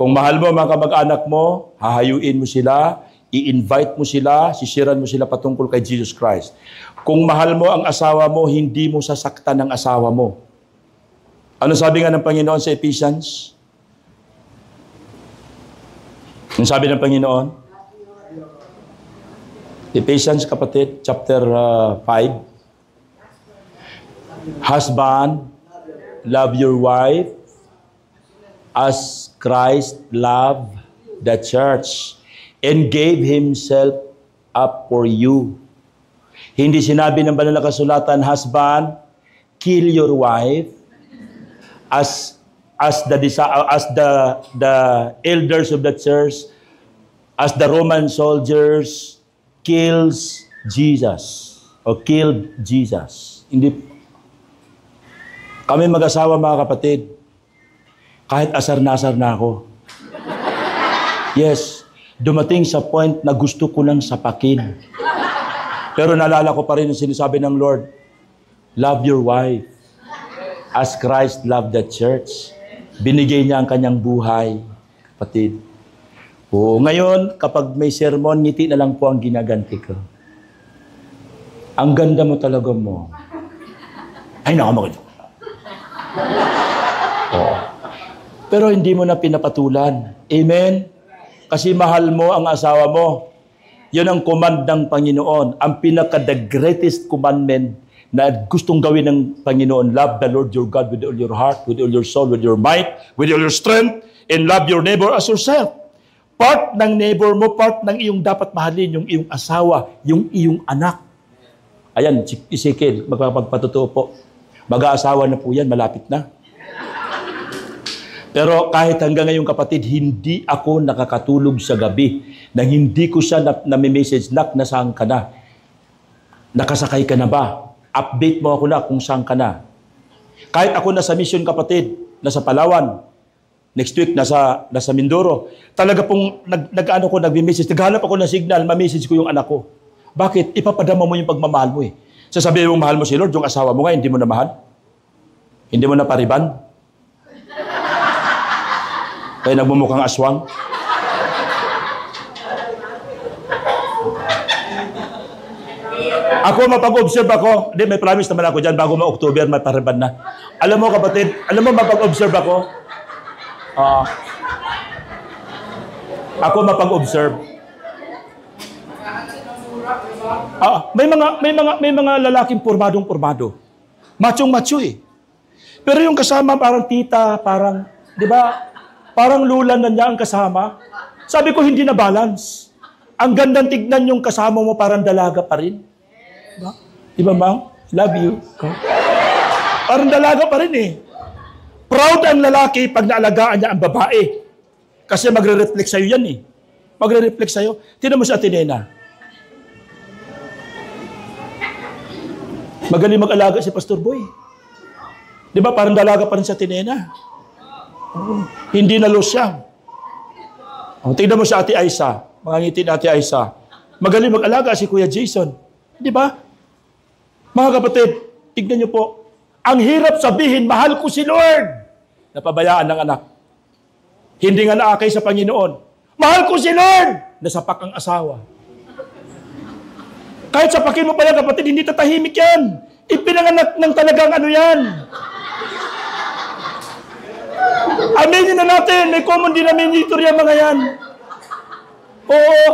Kung mahal mo mga kamag-anak mo, hahayuin mo sila, i-invite mo sila, sisiran mo sila patungkol kay Jesus Christ. Kung mahal mo ang asawa mo, hindi mo sasaktan ng asawa mo. Ano sabi nga ng Panginoon sa Ephesians? Ano sabi ng Panginoon? Ephesians, kapatid, chapter 5. Husband, love your wife as Christ loved the church and gave Himself up for you. Hindi sinabi ng banal na kasulatan, husband, kill your wife as the elders of the church, as the Roman soldiers kills Jesus or killed Jesus. Hindi. Kami mag-asawa mga kapatid, kahit asar na ako. Yes, dumating sa point na gusto ko lang sapakin. Pero naalala ko pa rin yung sinasabi ng Lord, love your wife as Christ loved the church. Binigay niya ang kanyang buhay, kapatid. Oo, ngayon, kapag may sermon, ngiti na lang po ang ginaganti ko. Ang ganda mo talaga mo. Ay, nakamagod. Oo. Pero hindi mo na pinapatulan. Amen? Kasi mahal mo ang asawa mo. Yun ang command ng Panginoon. Ang pinaka-the greatest commandment na gustong gawin ng Panginoon. Love the Lord your God with all your heart, with all your soul, with your might, with all your strength, and love your neighbor as yourself. Part ng neighbor mo, part ng iyong dapat mahalin, yung iyong asawa, yung iyong anak. Ayan, Ezekiel, magpapagpatotoo po. Mag-aasawa na po yan, malapit na. Pero kahit hanggang ngayon kapatid, hindi ako nakakatulog sa gabi nang hindi ko siya na-message, nak, nasaan ka na? Nakasakay ka na ba? Update mo ako na kung saan ka na. Kahit ako nasa mission kapatid, nasa Palawan, next week nasa Mindoro, talaga pong nag-message, naghanap ako ng signal, ma-message ko yung anak ko. Bakit? Ipapadama mo yung pagmamahal mo eh. Sasabihin mo mahal mo si Lord, yung asawa mo nga, hindi mo na mahal? Hindi mo na pariban? Kaya nagmumukhang aswang. Ako mapag-observe ako. Hindi, may promise naman ako dyan bago ma-October, may pariban na. Alam mo kapatid, alam mo mapag-observe ako? Ako mapag-observe. May mga lalaking pormadong-pormado. Machong-macho eh. Pero yung kasama parang tita, parang, di ba, parang lula na niya ang kasama. Sabi ko, hindi na balance. Ang gandang tignan yung kasama mo, parang dalaga pa rin. Diba? Diba, ma'am? Love you. Huh? Parang dalaga pa rin eh. Proud ang lalaki pag naalagaan niya ang babae. Kasi magre-reflect sa'yo yan eh. Magre-reflect sa'yo. Tignan mo si Atenena. Magaling mag-alaga si Pastor Boy. Diba, parang dalaga pa rin si Atenena. Hindi na-lose siya. Tignan mo si Ate Aisa. Mga ngiti na Ate Aisa. Magaling mag-alaga si Kuya Jason. Di ba? Mga kapatid, tignan niyo po. Ang hirap sabihin, mahal ko si Lord. Napabayaan ng anak. Hindi nga naakay sa Panginoon. Mahal ko si Lord. Nasapak ang asawa. Kahit sapakin mo pa yan, kapatid, hindi tatahimik yan. Ipinanganak ng talagang ano yan. Aminin na natin, may common denominator yan mga yan. Oo.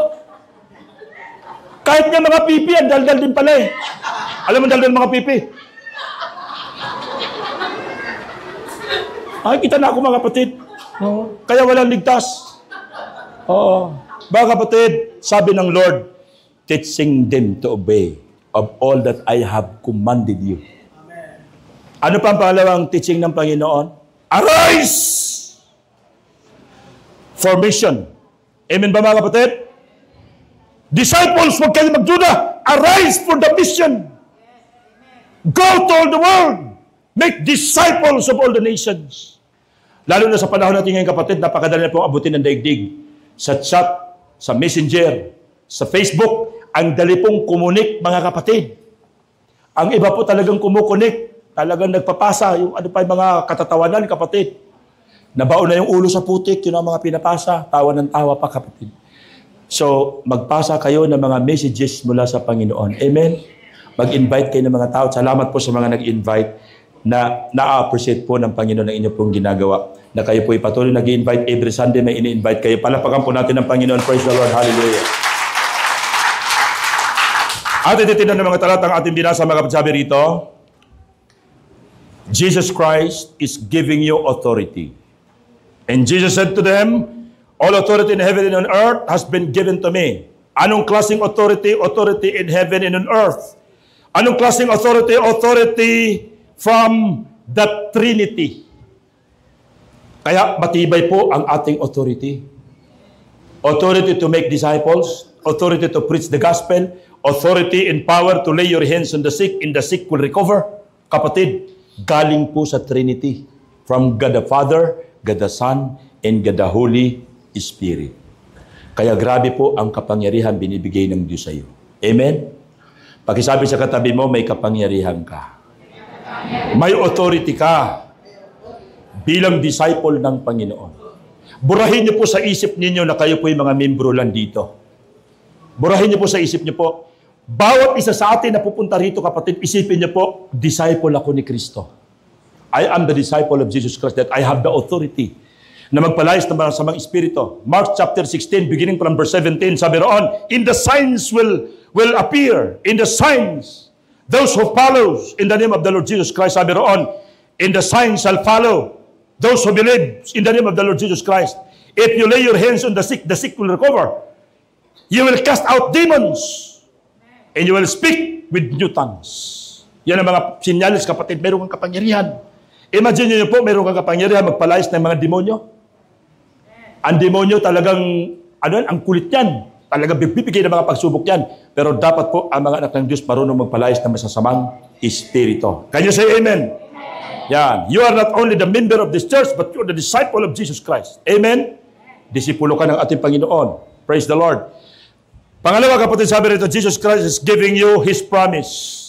Kahit nga mga pipi, ang daldal din pala eh. Alam mo daldal mga pipi? Ay, kita na ako mga kapatid. Oo. Kaya walang ligtas. Oo. Mga kapatid, sabi ng Lord, teaching them to obey of all that I have commanded you. Ano pa ang pangalawang teaching ng Panginoon? Arise! For mission. Amen ba mga kapatid? Disciples, huwag kayo magduda. Arise for the mission. Go to all the world. Make disciples of all the nations. Lalo na sa panahon natin ngayon kapatid, napakadali na pong abutin ng daigdig. Sa chat, sa messenger, sa Facebook, ang dali pong kumunik mga kapatid. Ang iba po talagang kumukunik. Talagang nagpapasa, yung ano pa yung mga katatawanan, kapatid. Nabaon na yung ulo sa putik, yun ang mga pinapasa, tawa ng tawa pa, kapatid. So, magpasa kayo ng mga messages mula sa Panginoon. Amen? Mag-invite kayo ng mga tao. Salamat po sa mga nag-invite na na-appreciate po ng Panginoon ang inyo pong ginagawa. Na kayo po ipatuloy nag-invite every Sunday, may ini-invite kayo. Palapakan po natin ng Panginoon. Praise the Lord. Hallelujah. At ititignan ng mga talatang ating binasa, mga kapatid, rito. Jesus Christ is giving you authority. And Jesus said to them, all authority in heaven and on earth has been given to me. Anong klaseng authority? Authority in heaven and on earth. Anong klaseng authority? Authority from the Trinity. Kaya matibay po ang ating authority. Authority to make disciples, authority to preach the gospel, authority and power to lay your hands on the sick, and the sick will recover. Kapatid, galing po sa Trinity. From God the Father, God the Son, and God the Holy Spirit. Kaya grabe po ang kapangyarihan binibigay ng Diyos sa iyo. Amen? Pakisabi sa katabi mo, may kapangyarihan ka. May authority ka bilang disciple ng Panginoon. Burahin niyo po sa isip ninyo na kayo po yung mga membro lang dito. Burahin niyo po sa isip niyo po, bawat isa sa atin na pupunta rito, kapatid, isipin niyo po, disciple ako ni Kristo. I am the disciple of Jesus Christ, that I have the authority na magpalayas ng mga masamang espiritu. Mark chapter 16, beginning from verse 17, sabi roon, in the signs will appear, in the signs, those who follows in the name of the Lord Jesus Christ, sabi roon, in the signs shall follow those who believe in the name of the Lord Jesus Christ. If you lay your hands on the sick will recover. You will cast out demons, and you will speak with new tongues. Yan ang mga sinyalis, kapatid, mayroon kang kapangyarihan. Imagine niyo po, mayroon kang kapangyarihan magpalayas ng mga demonyo. Ang demonyo talagang, ang kulit yan. Talagang bibigay ng mga pagsubok yan. Pero dapat po, ang mga anak ng Diyos marunong magpalayas ng masasamang espiritu. Can you say amen? Yan. You are not only the member of this church, but you are the disciple of Jesus Christ. Amen? Disipulo ka ng ating Panginoon. Praise the Lord. Pangalawa, kapatid, sabi rito, Jesus Christ is giving you His promise.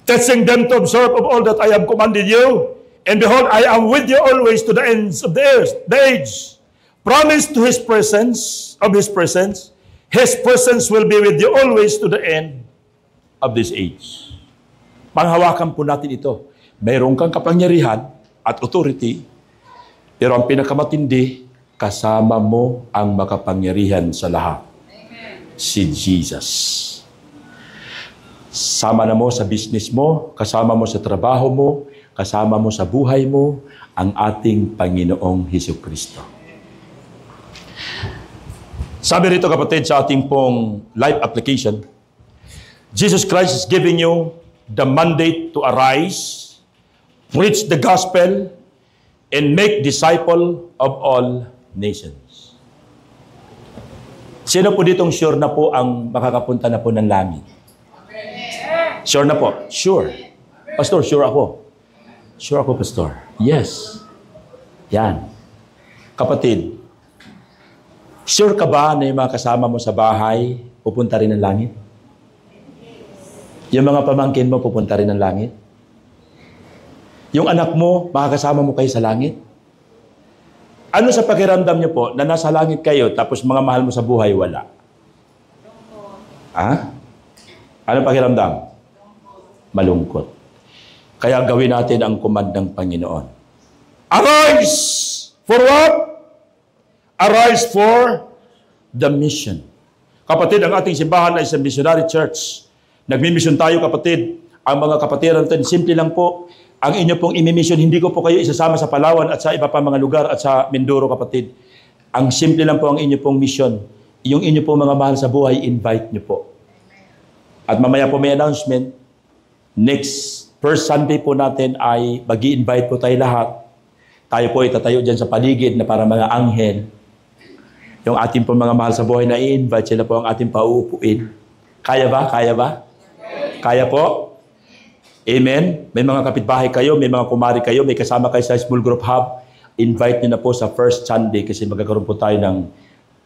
Teaching them to observe of all that I have commanded you. And behold, I am with you always to the ends of the earth, the age. Promise to His presence, His presence will be with you always to the end of this age. Panghawakan po natin ito. Mayroon kang kapangyarihan at authority, pero ang pinakamatindi, kasama mo ang makapangyarihan sa lahat. Amen. Si Jesus. Sama na mo sa business mo, kasama mo sa trabaho mo, kasama mo sa buhay mo, ang ating Panginoong Hesukristo. Sabi rito, kapatid, sa ating pong life application, Jesus Christ is giving you the mandate to arise, preach the gospel, and make disciple of all nations. Sino po ditong sure na po ang makakapunta na po ng langit? Sure na po? Sure. Pastor, sure ako. Sure ako, Pastor. Yes. Yan. Kapatid, sure ka ba na yung mga kasama mo sa bahay pupunta rin ng langit? Yung mga pamangkin mo pupunta rin ng langit? Yung anak mo, makakasama mo kayo sa langit? Ano sa pakiramdam niyo po na nasa langit kayo tapos mga mahal mo sa buhay wala? Ha? Ano pakiramdam? Malungkot. Kaya gawin natin ang command ng Panginoon. Arise! For what? Arise for the mission. Kapatid, ang ating simbahan ay isang missionary church. Nagmi-mission tayo, kapatid. Ang mga kapatiran natin, simple lang po. Ang inyo pong imi-mission, hindi ko po kayo isasama sa Palawan at sa iba pa mga lugar at sa Mindoro, kapatid. Ang simple lang po ang inyo pong mission. Yung inyo pong mga mahal sa buhay, invite nyo po. At mamaya po may announcement. Next, first Sunday po natin ay mag-i-invite po tayo lahat. Tayo po itatayo dyan sa paligid na para mga anghel. Yung ating po mga mahal sa buhay na i-invite, sila po ang ating pauupuin. Kaya ba? Kaya ba? Kaya po? Amen? May mga kapitbahay kayo, may mga kumari kayo, may kasama kayo sa small group hub. Invite nyo na po sa first Sunday kasi magkakaroon po tayo ng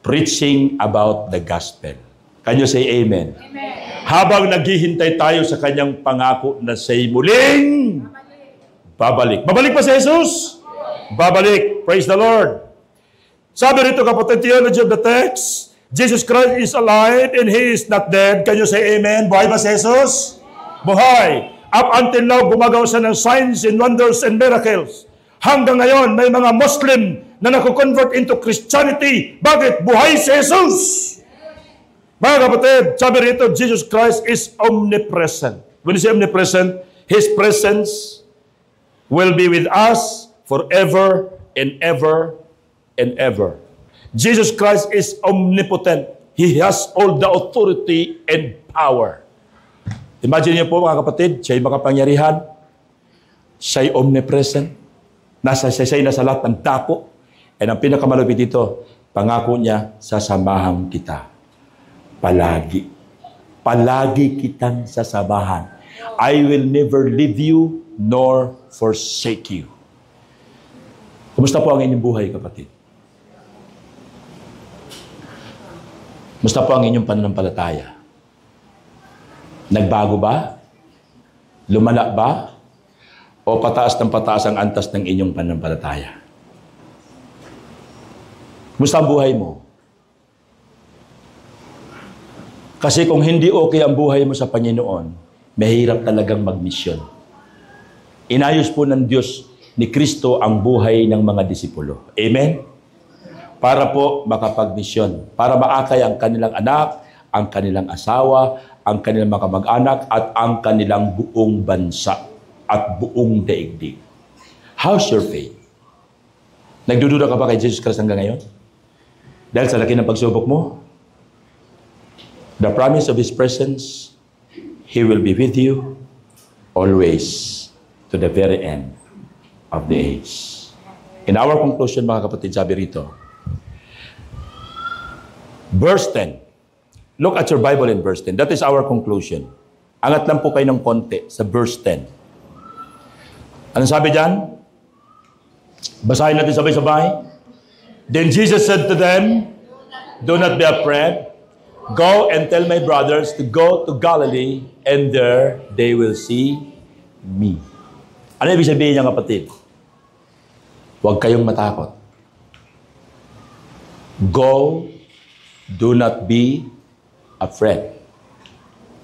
preaching about the gospel. Can you say amen? Amen. Habang naghihintay tayo sa kanyang pangako na siya'y muling babalik. Babalik pa si Jesus? Babalik. Praise the Lord. Sabi rito, kapatid, theology of the text, Jesus Christ is alive and He is not dead. Can you say amen? Buhay ba si Jesus? Buhay. Up until now, gumagawa siya ng signs and wonders and miracles. Hanggang ngayon, may mga Muslim na nakukonvert into Christianity. Bakit? Buhay si Jesus. Mga kapatid, sabi rito, Jesus Christ is omnipresent. When you say omnipresent, His presence will be with us forever and ever and ever. Jesus Christ is omnipotent. He has all the authority and power. Imagine niyo po, mga kapatid, siya'y makapangyarihan, siya'y omnipresent, siya'y nasa lahat ng dako, and ang pinakamalapit dito, pangako niya, sasamahan kita. Palagi. Palagi kitang sasamahan. I will never leave you nor forsake you. Kumusta po ang inyong buhay, kapatid? Kumusta po ang inyong pananampalataya? Nagbago ba? Lumala ba? O pataas ng pataas ang antas ng inyong pananampalataya? Kumusta ang buhay mo? Kasi kung hindi okay ang buhay mo sa Panginoon, mahirap talagang magmisyon. Inayos po ng Diyos ni Kristo ang buhay ng mga disipulo. Amen? Para po makapagmisyon, para maakay ang kanilang anak, ang kanilang asawa, ang kanilang mga kamag-anak, at ang kanilang buong bansa at buong daigdig. How's your faith? Nagdududa ka ba kay Jesus Christ hanggang ngayon? Dahil sa laki ng pagsubok mo, the promise of His presence, He will be with you always to the very end of the age. In our conclusion, mga kapatid, sabi rito, verse 10. Look at your Bible in verse 10. That is our conclusion. Angat lang po kayo ng konti sa verse 10. Anong sabi dyan? Basahin natin sabay-sabay. Then Jesus said to them, do not be afraid. Go and tell my brothers to go to Galilee, and there they will see me. Ano ibig sabihin niya, kapatid? Huwag kayong matakot. Go, do not be afraid.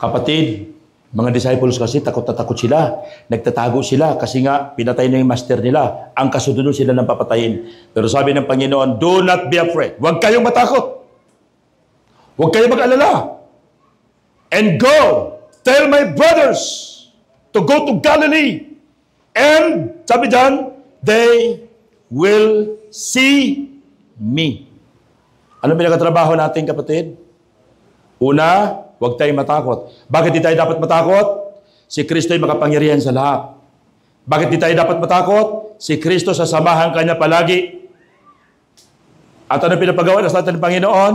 Kapatid, mga disciples kasi takot na takot sila. Nagtatago sila kasi nga pinatay na yung master nila. Ang kasunod sila ng papatayin. Pero sabi ng Panginoon, do not be afraid. Huwag kayong matakot. Huwag kayong mag-alala. And go, tell my brothers to go to Galilee. And, sabi dyan, they will see me. Ano pinakatrabaho natin, kapatid? Una, huwag tayong matakot. Bakit di tayo dapat matakot? Si Kristo ay makapangyarihan sa lahat. Bakit di tayo dapat matakot? Si Kristo sasamahan kanya palagi. At ano pinapagawa sa atin ng Panginoon?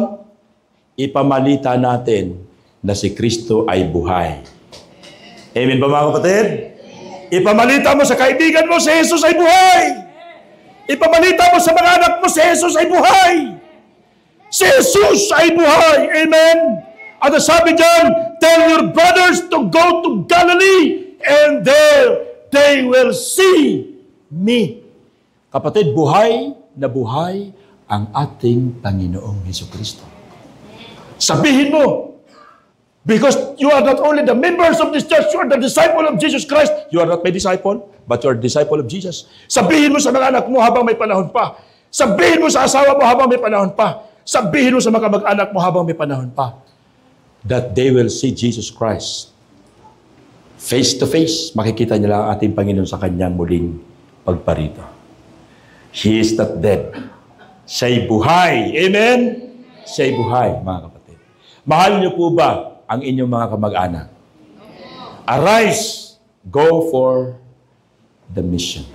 Ipamalita natin na si Kristo ay buhay. Amen ba, mga kapatid? Ipamalita mo sa kaibigan mo, si Jesus ay buhay. Ipamalita mo sa mga anak mo, si Jesus ay buhay. Si Jesus ay buhay. Amen. At sabi dyan, tell your brothers to go to Galilee, and there they will see me. Kapatid, buhay na buhay ang ating Panginoong Jesucristo. Sabihin mo, because you are not only the members of this church, you are the disciple of Jesus Christ. You are not my disciple, but you are the disciple of Jesus. Sabihin mo sa mga anak mo habang may panahon pa. Sabihin mo sa asawa mo habang may panahon pa. Sabihin mo sa mga kamag-anak mo habang may panahon pa. That they will see Jesus Christ. Face to face, makikita nila ang ating Panginoon sa kanyang muling pagparito. He is not dead. Siya'y buhay. Amen? Siya'y buhay, mga kapatid. Mahal niyo po ba ang inyong mga kamag-anak? Arise, go for the mission.